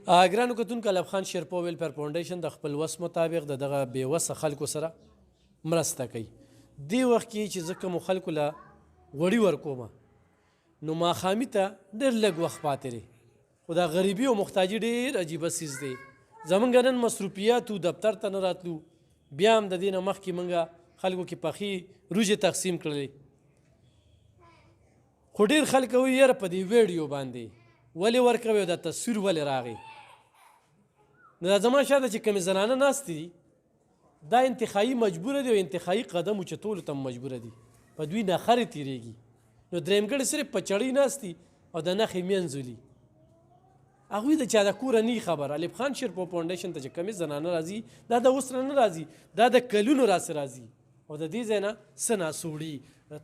ګرانو کتونکو الف خان شیرپو ویلفیر فاونډیشن د خپل وس مطابق د دغه بېوسه خلکو سره مرسته کوي. دې وخت کې چې زه کومو خلکو له غوړي ورکومه نو ماښامي ته ډېر لږ وخت پاتې دی، خو دا غریبي او محتاجي ډېر عجیبه څیز دی. زمونږ نن مصروفیاتو دفتر ته نه راتلو، بیا هم د دې نه مخکې مونږ خلکو کې پخې روژې تقسیم کړلې. خو ډېر خلک وایي یاره په دې ویډیو باندې ولې ورکوي او دا تصویر ولې راغی. نو دا زما شاته چې کومې زنانه ناستې دي دا انتخابي مجبوره دي او انتخابي قدم اوچتولو ته مجبوره دي، په دوی نخرې تېرېږي. نو درېیمګړی صرف په چړۍ ناست دي او د نښې مینځلي، هغوی د چا د کوره نه خبر. الف خان شیرپو فاونډیشن ته چې کومې زنانه راځي دا د اوس نه راځي، دا د کلونو راسې راځي او د دې ځای نه څه ناسوړي.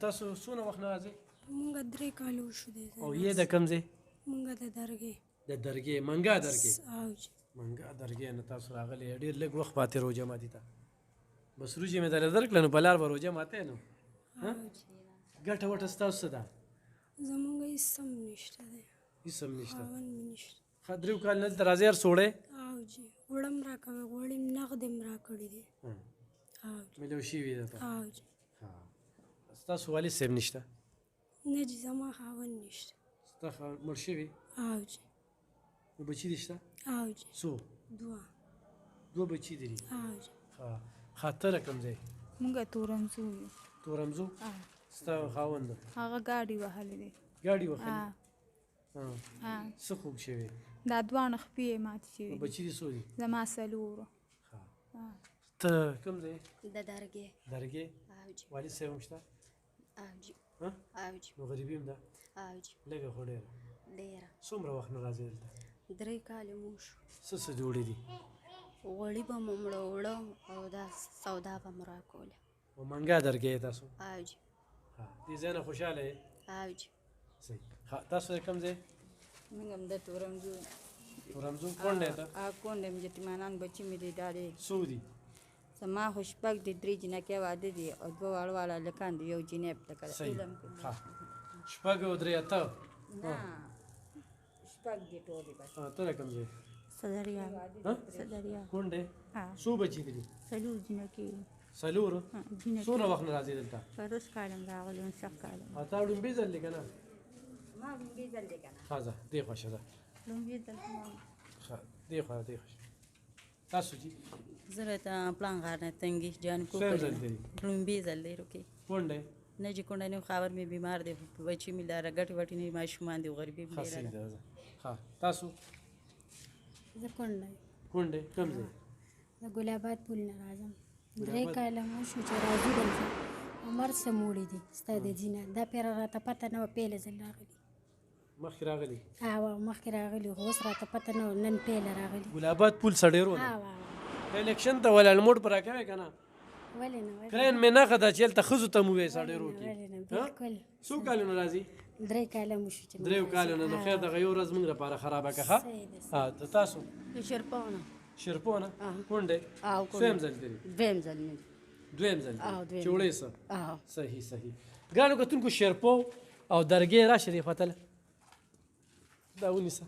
تاسو څونه وخت نه راځئ؟ مونږ 3 کاله وشو دی. او یې د کوم ځای؟ مونږ د درګې. د درګې منګا درګې. اوج منګا درګې نه تاسو راغلي، ډېر لږ وخت پاتې روژه ماتي ته. بس روژې مې درله درکړه نو په لار به روژه ماتی نو ګټه وټه ستاسو څه ده؟ زمونږ هېڅ هم نشته دی، هېڅ هم نشته. خاوند مې نشته. ښه 3 کال نه دلته راځئ هر سوړی اوج وړه هم راکوي، غوړي هم نغد هم راکړي دي. اوج ملو شوي درته. اوج ستاسو والد صاحب نشته؟ نه جي زما خاوند نشته. ستا مړ شوي؟ اوج نو بچي دې شته؟ اوج څو؟ 2 بچي دي. اوج ښه ته له کوم ځای؟ مونږ تورنځو یو. تورمزو؟ ستا خاوند هغه ګاډي وهلی دی. ګاډي وهلي؟ څه خوږ شوي؟ دا دواړه خپې یې ماتې شوي. بچي دې څو دي؟ زما 4. ته کوم ځای؟ د درګې. درګې؟ والد صاحب هم شته؟ اوج نو غریبي هم ده؟ لږه خو ډېره. څومره وخت نه راځې دلته؟ 3 کاله مو شو. څه جوړې دي؟ غوړي به مو مړه وړه او دا سودا به مو راکوله. او منګا درګې تاسو؟ اوج دې ځای نه خوشحاله یې؟ اوج صحیح. تاسو د کوم ځای؟ موږ هم د تورنځو. تورمزو کونډې ته؟ کونډې م یتیمانان بچي مې دي ډالې. څو دي؟ زما خو شپږ دي، 3 جنکۍ واده دي او 2 واړه واړه هلکان دي، یو جنۍ لکه علم کوي. شپږ او 3 اته؟ نه شپږ دي ټولې بس. ته د کوم ځای؟ صدریا. صدریا کونډې؟ څو بچي دي؟ 4 جنکۍ. 4؟ څونه وخت نه راځې دلته؟ پروس کالم راغلی وم، سخت کالم. تا ډومبې ځل دی که نه؟ ما لومبي ځل دی که نه. ښه ځه دې خوښه ده. لومبي ځل ښه دې خوښه دې خوښه. تاسو جي؟ زه راته پلان غار نه تنګي جانکو څوم ځل دی؟ لومبي ځل دی روکې. کونډې؟ نه چې کونډه نه خاور مې بیمار دی، بچي مې لاره ګټې وټې نه ماشومان دي، غریبي مې ښه ډېره صحیح ده. ده. ښه تاسو؟ زه کونډه یم. کونډې کوم ځای؟ د ګلاباد پول نه راځم. 3 کاله مو شو چې راځو دلته. عمر څه موړي دي ستا د ځینه دا پیره راته پته نه وه، پیله ځل راغلي. مخکې راغلي؟ مخکې راغلي خو اوس راته پته نه وه، نن پیله راغلي. ګلاباد پول څه ډېر ونه؟ الیکشن ته ولې الموټ په راکوې که نه؟ ولې نه؟ کرین مې نښه ده چې هلته ښځو ته مو ووایې څه ډېر وکړي. ولې نه؟ بالکل. څو کالونه راځي؟ 3 کاله مو شو چې 3 کالونه. نو خیر دغه یو ورځ موږ لپاره خرابه که ښه؟ تاسو؟ شرپونه. شرپونه؟ کونډې؟ څویم ځل دی؟ دویم ځل مې. دویم ځل دی چې وړې څه؟ صحیح صحیح. ګرانو کتونکو شیرپو او درګې راشه دې خوا ته دا ونیسه،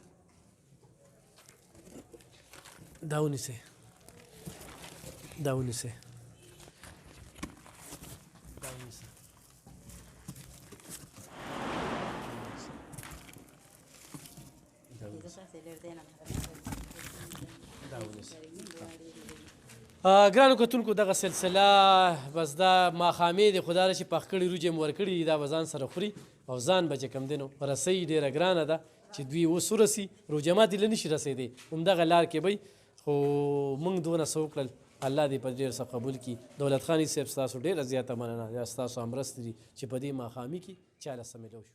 دا ونیسئ، دا ونیسئ، دا ونیسه. ګرانو کتونکو دغه سلسله بس دا ماښامې دی، خو دا ده چې پخ کړي روجې مو ورکړي دي، دا به ځان سره خوري او ځان به چې کوم دی نو رسۍ ډېره ګرانه ده چې دوی اوس ورسي، روژه ماتي له نشي رسېدی، همدغه لار کې به خو موږ دونه څه وکړل. الله دې په ډېر څه قبول کړي. دولت خاني صاحب ستاسو ډېره زیاته مننه، یا ستاسو هم مرستې دي چې په دې ماښامي کې چاله څه میلو شو.